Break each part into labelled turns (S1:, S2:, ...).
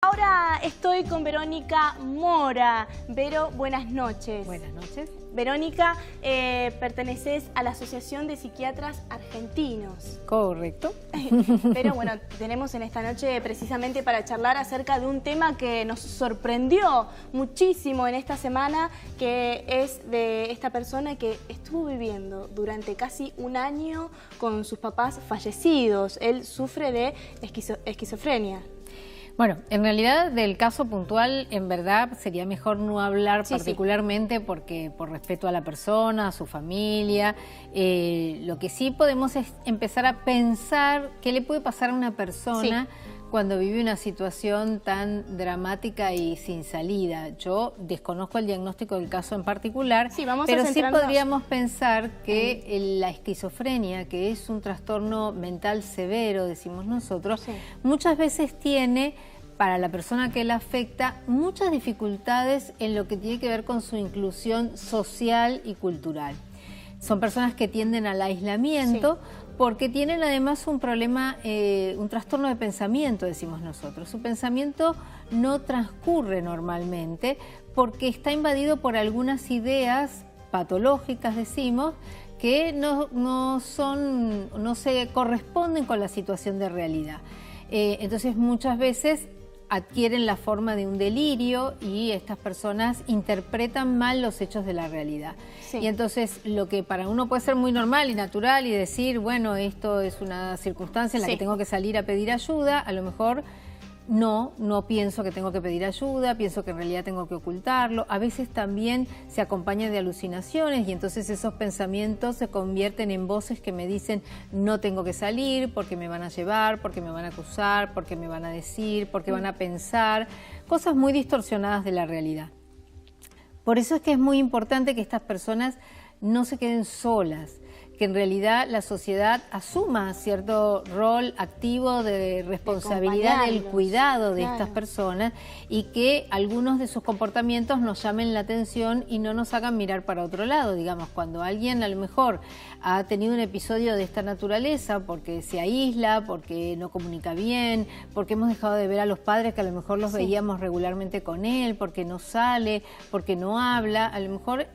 S1: Ahora estoy con Verónica Mora. Vero, buenas noches.
S2: Buenas noches.
S1: Verónica, perteneces a la Asociación de Psiquiatras Argentinos.
S2: Correcto.
S1: Pero bueno, tenemos en esta noche precisamente para charlar acerca de un tema que nos sorprendió muchísimo en esta semana, que es de esta persona que estuvo viviendo durante casi un año con sus papás fallecidos. Él sufre de esquizofrenia.
S2: Bueno, en realidad del caso puntual, en verdad sería mejor no hablar particularmente porque por respeto a la persona, a su familia. Lo que sí podemos es empezar a pensar qué le puede pasar a una persona cuando vive una situación tan dramática y sin salida. Yo desconozco el diagnóstico del caso en particular, pero sí podríamos pensar que la esquizofrenia, que es un trastorno mental severo, decimos nosotros, muchas veces tiene, para la persona que la afecta, muchas dificultades en lo que tiene que ver con su inclusión social y cultural. Son personas que tienden al aislamiento porque tienen además un problema, un trastorno de pensamiento, decimos nosotros. Su pensamiento no transcurre normalmente porque está invadido por algunas ideas patológicas, decimos, que no se corresponden con la situación de realidad. Entonces muchas veces adquieren la forma de un delirio y estas personas interpretan mal los hechos de la realidad. Y entonces lo que para uno puede ser muy normal y natural y decir, bueno, esto es una circunstancia en la que tengo que salir a pedir ayuda, a lo mejor no pienso que tengo que pedir ayuda, pienso que en realidad tengo que ocultarlo. A veces también se acompaña de alucinaciones y entonces esos pensamientos se convierten en voces que me dicen no tengo que salir porque me van a llevar, porque me van a acusar, porque me van a decir, porque van a pensar, cosas muy distorsionadas de la realidad. Por eso es que es muy importante que estas personas no se queden solas, que en realidad la sociedad asuma cierto rol activo de responsabilidad del cuidado de estas personas y que algunos de sus comportamientos nos llamen la atención y no nos hagan mirar para otro lado. Digamos, cuando alguien a lo mejor ha tenido un episodio de esta naturaleza porque se aísla, porque no comunica bien, porque hemos dejado de ver a los padres que a lo mejor los veíamos regularmente con él, porque no sale, porque no habla, a lo mejor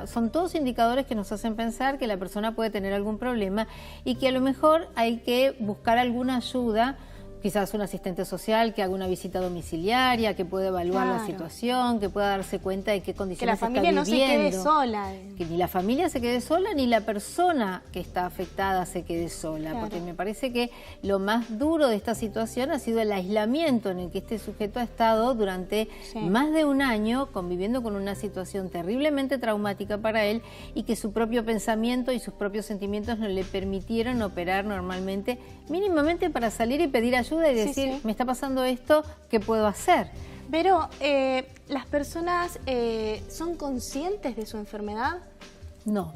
S2: son todos indicadores que nos hacen pensar que la persona puede tener algún problema y que a lo mejor hay que buscar alguna ayuda, quizás un asistente social que haga una visita domiciliaria, que pueda evaluar la situación, que pueda darse cuenta de qué condiciones está viviendo. Que la familia no se quede sola. Que ni la familia se quede sola, ni la persona que está afectada se quede sola. Porque me parece que lo más duro de esta situación ha sido el aislamiento en el que este sujeto ha estado durante más de un año conviviendo con una situación terriblemente traumática para él y que su propio pensamiento y sus propios sentimientos no le permitieron operar normalmente, mínimamente para salir y pedir ayuda y decir, me está pasando esto, ¿qué puedo hacer?
S1: Pero, ¿las personas son conscientes de su enfermedad?
S2: No,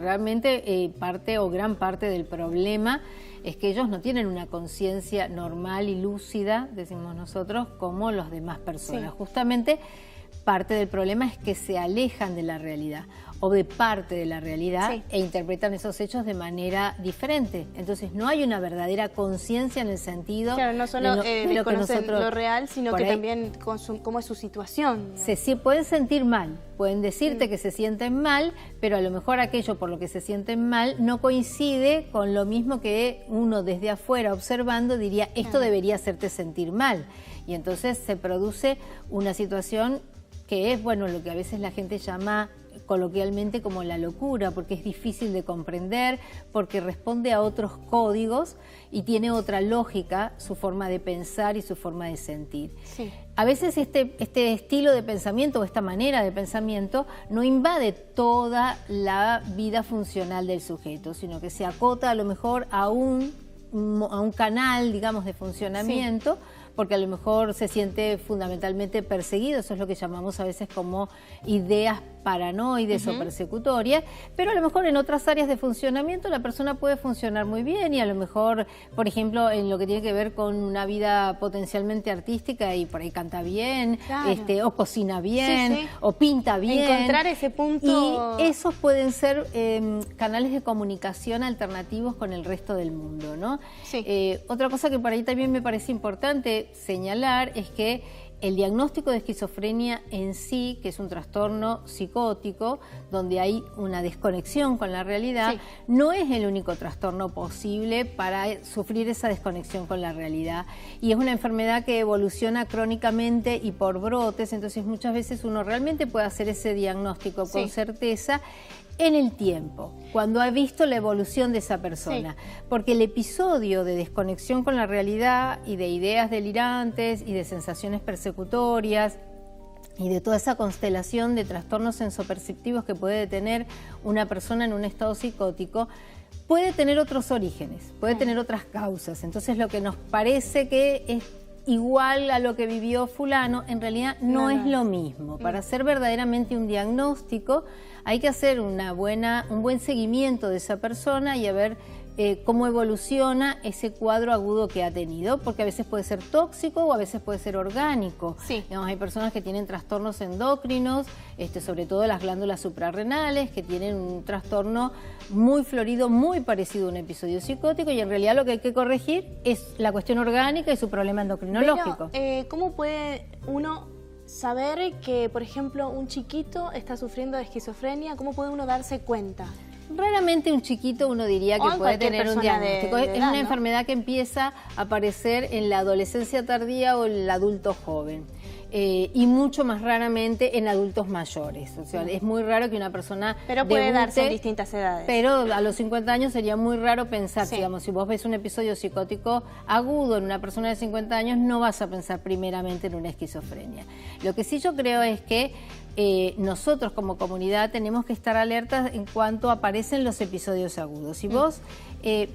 S2: realmente parte o gran parte del problema es que ellos no tienen una conciencia normal y lúcida, decimos nosotros, como las demás personas. Justamente parte del problema es que se alejan de la realidad o de parte de la realidad e interpretan esos hechos de manera diferente. Entonces no hay una verdadera conciencia en el sentido
S1: no solo
S2: de lo que nosotros
S1: lo real, sino que también cómo es su situación.
S2: Sí, pueden sentir mal, pueden decirte que se sienten mal, pero a lo mejor aquello por lo que se sienten mal no coincide con lo mismo que uno desde afuera observando diría, esto debería hacerte sentir mal. Y entonces se produce una situación que es, bueno, lo que a veces la gente llama coloquialmente como la locura, porque es difícil de comprender, porque responde a otros códigos y tiene otra lógica su forma de pensar y su forma de sentir. A veces este estilo de pensamiento o esta manera de pensamiento no invade toda la vida funcional del sujeto, sino que se acota a lo mejor a un canal, digamos, de funcionamiento, porque a lo mejor se siente fundamentalmente perseguido. Eso es lo que llamamos a veces como ideas paranoides o persecutorias, pero a lo mejor en otras áreas de funcionamiento la persona puede funcionar muy bien y a lo mejor, por ejemplo, en lo que tiene que ver con una vida potencialmente artística y por ahí canta bien, o cocina bien, o pinta bien.
S1: Encontrar ese punto.
S2: Y esos pueden ser canales de comunicación alternativos con el resto del mundo, ¿no? Otra cosa que por ahí también me parece importante señalar es que el diagnóstico de esquizofrenia en sí, que es un trastorno psicótico, donde hay una desconexión con la realidad, no es el único trastorno posible para sufrir esa desconexión con la realidad. Y es una enfermedad que evoluciona crónicamente y por brotes, entonces muchas veces uno realmente puede hacer ese diagnóstico con certeza en el tiempo, cuando ha visto la evolución de esa persona. Porque el episodio de desconexión con la realidad y de ideas delirantes y de sensaciones persecutorias y de toda esa constelación de trastornos sensoperceptivos que puede tener una persona en un estado psicótico, puede tener otros orígenes, puede tener otras causas. Entonces lo que nos parece que es igual a lo que vivió fulano, en realidad no es lo mismo. Para hacer verdaderamente un diagnóstico hay que hacer un buen seguimiento de esa persona y a ver cómo evoluciona ese cuadro agudo que ha tenido, porque a veces puede ser tóxico o a veces puede ser orgánico. Digamos, hay personas que tienen trastornos endocrinos, sobre todo las glándulas suprarrenales, que tienen un trastorno muy florido, muy parecido a un episodio psicótico, y en realidad lo que hay que corregir es la cuestión orgánica y su problema endocrinológico.
S1: Pero, ¿cómo puede uno saber que, por ejemplo, un chiquito está sufriendo de esquizofrenia? ¿Cómo puede uno darse cuenta?
S2: Raramente un chiquito uno diría que puede tener un diagnóstico. Es una enfermedad que empieza a aparecer en la adolescencia tardía o en el adulto joven. Y mucho más raramente en adultos mayores. O sea, es muy raro que una persona
S1: Pero puede darse en distintas edades.
S2: Pero a los 50 años sería muy raro pensar, digamos, si vos ves un episodio psicótico agudo en una persona de 50 años, no vas a pensar primeramente en una esquizofrenia. Lo que sí yo creo es que nosotros como comunidad tenemos que estar alertas en cuanto aparecen los episodios agudos. Si vos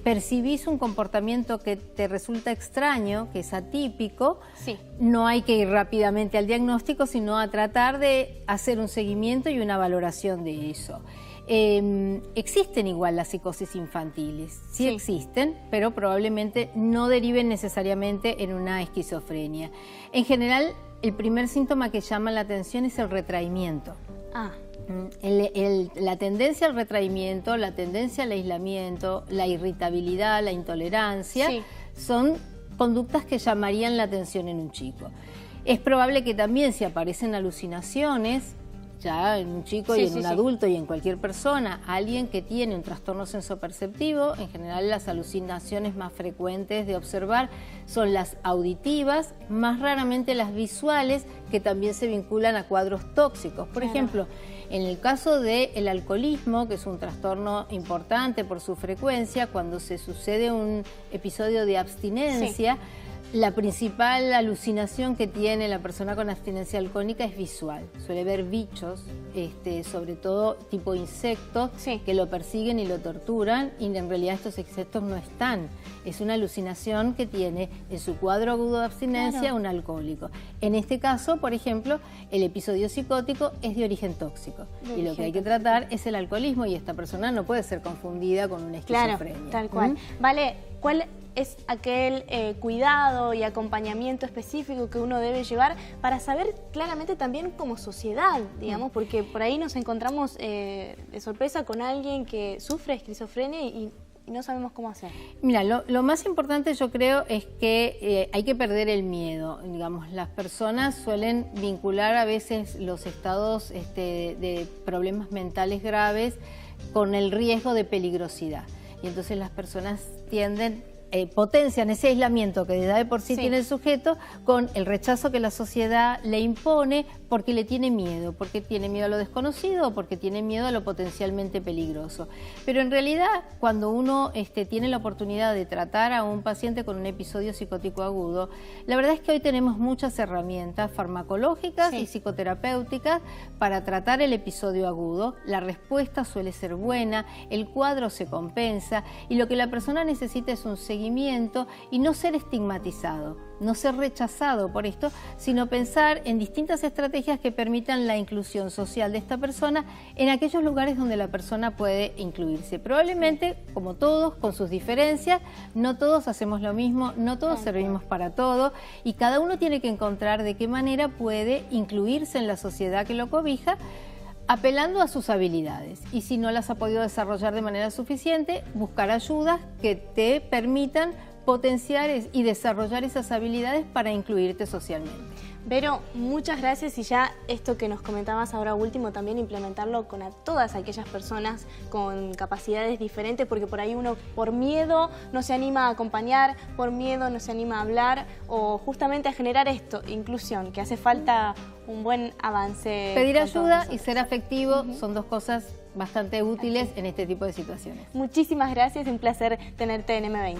S2: percibís un comportamiento que te resulta extraño, que es atípico, no hay que ir rápidamente al diagnóstico, sino a tratar de hacer un seguimiento y una valoración de eso. Existen igual las psicosis infantiles, sí existen, pero probablemente no deriven necesariamente en una esquizofrenia. En general, el primer síntoma que llama la atención es el retraimiento. La tendencia al retraimiento, la tendencia al aislamiento, la irritabilidad, la intolerancia, son conductas que llamarían la atención en un chico. Es probable que también si aparecen alucinaciones, ya en un chico y en un adulto y en cualquier persona, alguien que tiene un trastorno sensoperceptivo, en general las alucinaciones más frecuentes de observar son las auditivas, más raramente las visuales, que también se vinculan a cuadros tóxicos. Por ejemplo, en el caso del alcoholismo, que es un trastorno importante por su frecuencia, cuando se sucede un episodio de abstinencia, la principal alucinación que tiene la persona con abstinencia alcohólica es visual. Suele ver bichos, sobre todo tipo insectos, que lo persiguen y lo torturan, y en realidad estos insectos no están. Es una alucinación que tiene en su cuadro agudo de abstinencia un alcohólico. En este caso, por ejemplo, el episodio psicótico es de origen tóxico. Y lo que hay que tratar es el alcoholismo, y esta persona no puede ser confundida con una esquizofrenia.
S1: Tal cual. Vale, ¿cuál es aquel cuidado y acompañamiento específico que uno debe llevar para saber claramente también como sociedad, digamos, porque por ahí nos encontramos de sorpresa con alguien que sufre esquizofrenia y no sabemos cómo hacer?
S2: Mira, lo más importante yo creo es que hay que perder el miedo. Digamos, las personas suelen vincular a veces los estados de problemas mentales graves con el riesgo de peligrosidad. Y entonces las personas potencian ese aislamiento que ya de por sí tiene el sujeto con el rechazo que la sociedad le impone porque le tiene miedo a lo desconocido o porque tiene miedo a lo potencialmente peligroso. Pero en realidad, cuando uno tiene la oportunidad de tratar a un paciente con un episodio psicótico agudo, la verdad es que hoy tenemos muchas herramientas farmacológicas y psicoterapéuticas para tratar el episodio agudo. La respuesta suele ser buena, el cuadro se compensa y lo que la persona necesita es un seguimiento seguimiento y no ser estigmatizado, no ser rechazado por esto, sino pensar en distintas estrategias que permitan la inclusión social de esta persona en aquellos lugares donde la persona puede incluirse. Probablemente, como todos, con sus diferencias, no todos hacemos lo mismo, no todos servimos para todo y cada uno tiene que encontrar de qué manera puede incluirse en la sociedad que lo cobija, apelando a sus habilidades, y si no las ha podido desarrollar de manera suficiente, buscar ayudas que te permitan potenciar y desarrollar esas habilidades para incluirte socialmente.
S1: Vero, muchas gracias, y ya esto que nos comentabas ahora último, también implementarlo con todas aquellas personas con capacidades diferentes, porque por ahí uno por miedo no se anima a acompañar, por miedo no se anima a hablar, o justamente a generar esto, inclusión, que hace falta un buen avance.
S2: Pedir ayuda y ser afectivo son dos cosas bastante útiles en este tipo de situaciones.
S1: Muchísimas gracias, un placer tenerte en M20.